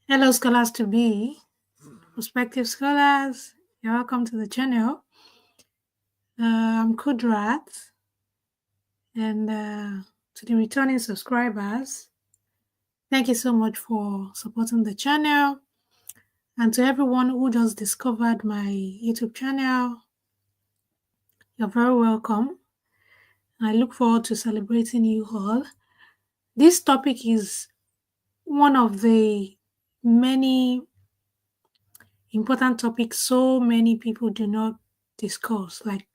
Hello, scholars to be, prospective scholars. You're welcome to the channel. I'm Kudrat, and to the returning subscribers, thank you so much for supporting the channel. And to everyone who just discovered my YouTube channel, you're very welcome. I look forward to celebrating you all. This topic is one of the many important topics so many people do not discuss, like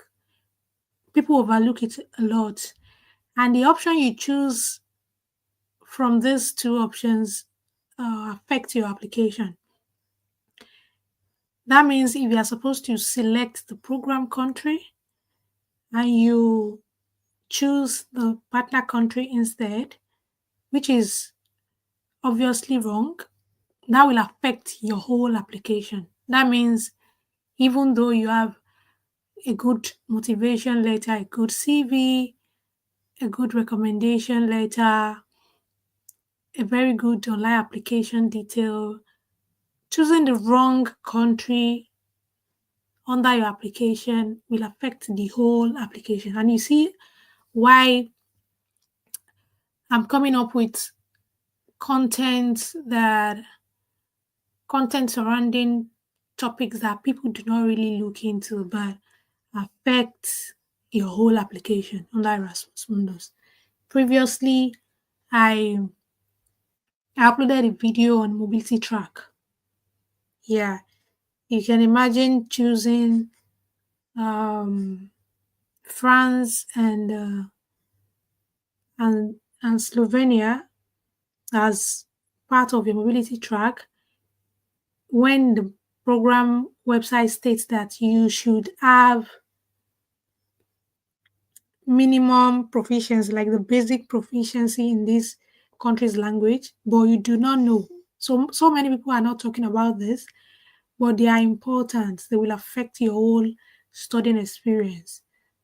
people overlook it a lot. And the option you choose from these two options affect your application. That means if you are supposed to select the program country and you choose the partner country instead, which is obviously wrong, that will affect your whole application. That means even though you have a good motivation letter, a good CV, a good recommendation letter, a very good online application detail, choosing the wrong country under your application will affect the whole application. And you see why I'm coming up with content that content surrounding topics that people do not really look into but affect your whole application under Erasmus Mundus. Previously, I uploaded a video on mobility track. Yeah, you can imagine choosing France and Slovenia as part of your mobility track when the program website states that you should have minimum proficiency, like the basic proficiency in this country's language, but you do not know. So many people are not talking about this, but they are important. They will affect your whole studying experience.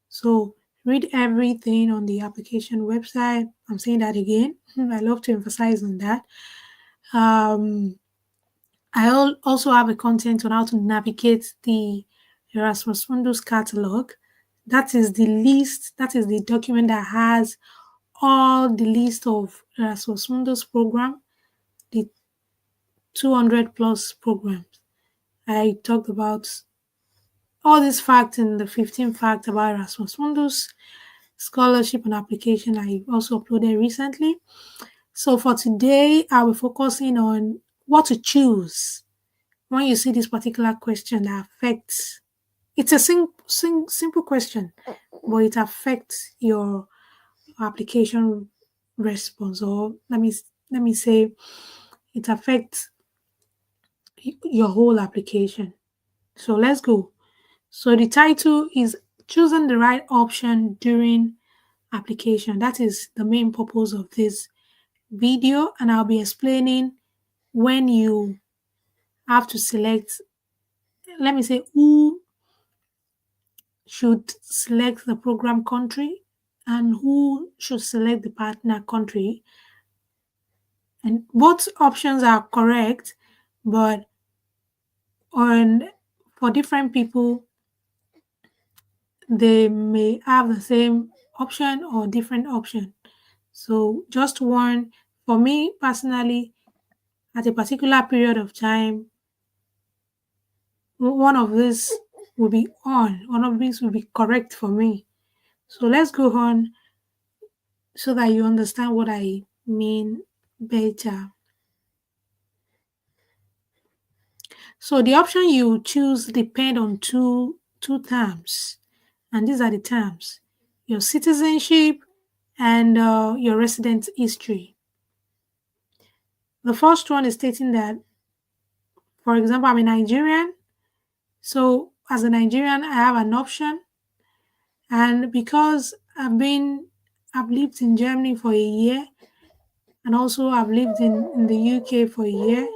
So read everything on the application website. I'm saying that again. I love to emphasize on that. Um, I also have a content on how to navigate the Erasmus Mundus catalog. That is the list, that is the document that has all the list of Erasmus Mundus program, the 200 plus programs. I talked about all these facts in the 15 facts about Erasmus Mundus scholarship and application I also uploaded recently. So for today, I will be focusing on what to choose when you see this particular question that affects. It's a simple question, but it affects your application response, or let me say it affects your whole application. So let's go. So the title is choosing the right option during application. That is the main purpose of this video, and I'll be explaining when you have to select, let me say, who should select the program country and who should select the partner country. And both options are correct, but on for different people, they may have the same option or different option. So just one, for me personally, at a particular period of time, one of these will be on, one of these will be correct for me. So let's go on so that you understand what I mean better. So the option you choose depend on two terms, and these are the terms: your citizenship and your resident history. The first one is stating that, for example, I'm a Nigerian, so as a Nigerian, I have an option, and because I've lived in Germany for a year, and also I've lived in the UK for a year,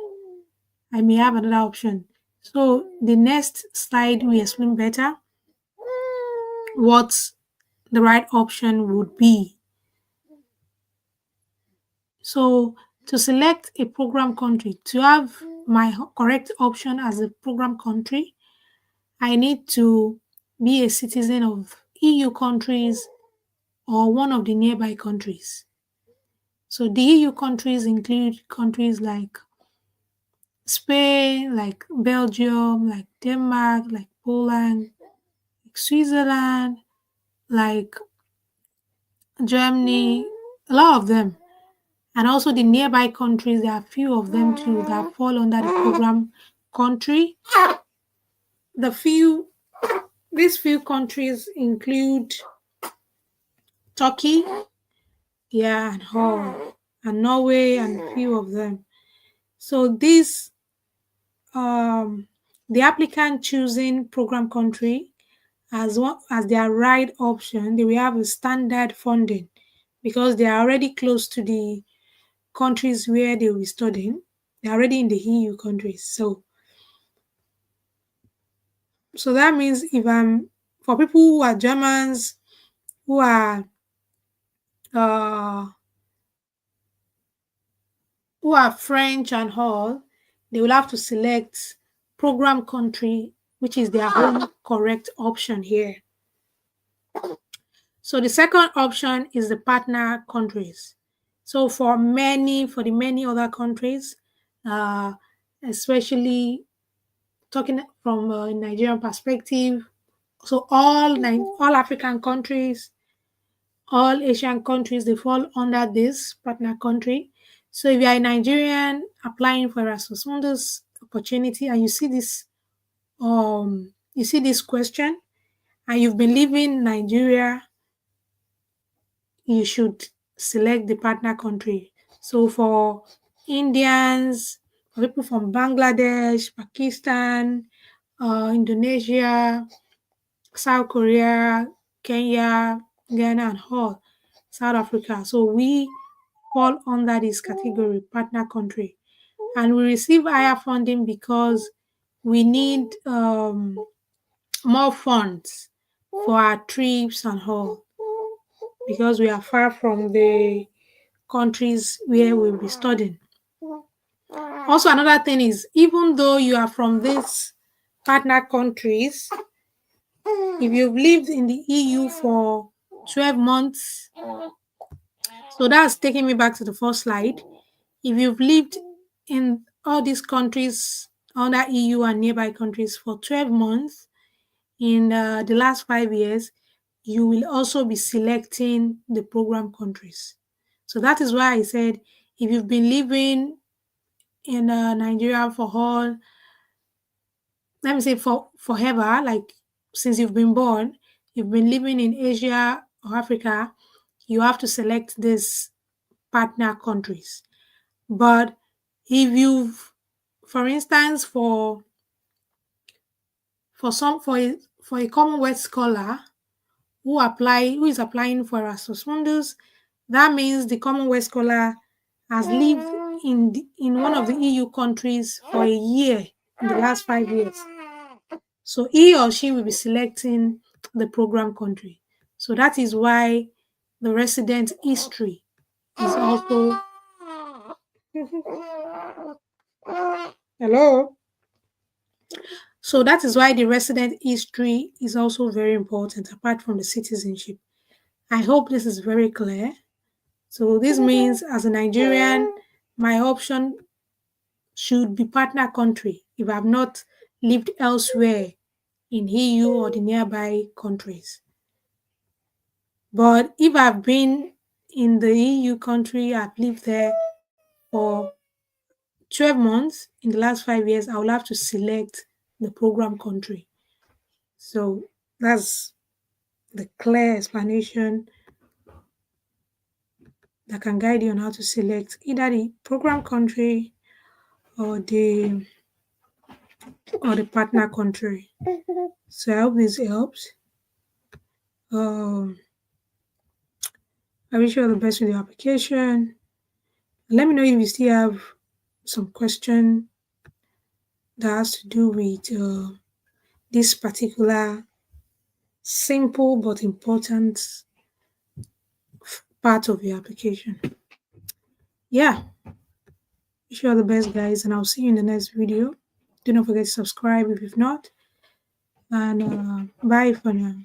I may have another option. So the next slide will explain better what the right option would be. So To select a program country, to have my correct option as a program country, I need to be a citizen of EU countries or one of the nearby countries. So the EU countries include countries like Spain, like Belgium, like Denmark, like Poland, like Switzerland, like Germany, a lot of them. And also the nearby countries, there are a few of them too that fall under the program country. The few These few countries include Turkey, yeah, and Norway, and a few of them. So this the applicant choosing program country as one as their right option, they will have a standard funding because they are already close to the countries where they will be studying. They're already in the EU countries. So that means if I'm for people who are Germans, who are uh French and all, they will have to select program country, which is their own correct option here. So the second option is the partner countries. So for the many other countries, uh, especially talking from a Nigerian perspective, so all African countries, all Asian countries, they fall under this partner country. So if you are a Nigerian applying for Erasmus Mundus opportunity and you see this question and you've been living in Nigeria, you should select the partner country. So for Indians, for people from Bangladesh, Pakistan, Indonesia, South Korea, Kenya, Ghana, and all, South Africa. So we fall under this category, partner country. And we receive higher funding because we need more funds for our trips and all because we are far from the countries where we'll be studying. Also, another thing is even though you are from these partner countries, if you've lived in the EU for 12 months, so that's taking me back to the first slide. If you've lived in all these countries under EU and nearby countries for 12 months in the last 5 years, you will also be selecting the program countries. So that is why I said if you've been living in Nigeria for all, let me say for forever, like since you've been born, you've been living in Asia or Africa, you have to select these partner countries. But if you've, for instance, for a Commonwealth scholar who is applying for Erasmus Mundus, that means the Commonwealth scholar has lived in one of the EU countries for a year in the last 5 years. So he or she will be selecting the program country. So that is why the resident history is also hello. So that is why the resident history is also very important apart from the citizenship. I hope this is very clear. So this means as a Nigerian, my option should be partner country if I've not lived elsewhere in EU or the nearby countries. But if I've been in the EU country, I've lived there for 12 months in the last 5 years, I will have to select the program country. So that's the clear explanation that can guide you on how to select either the program country or the partner country. So I hope this helps. Um, I wish you all the best with your application. Let me know if you still have some question that has to do with this particular simple but important part of your application. Yeah. Wish you all the best, guys, and I'll see you in the next video. Do not forget to subscribe if you've not. And bye for now.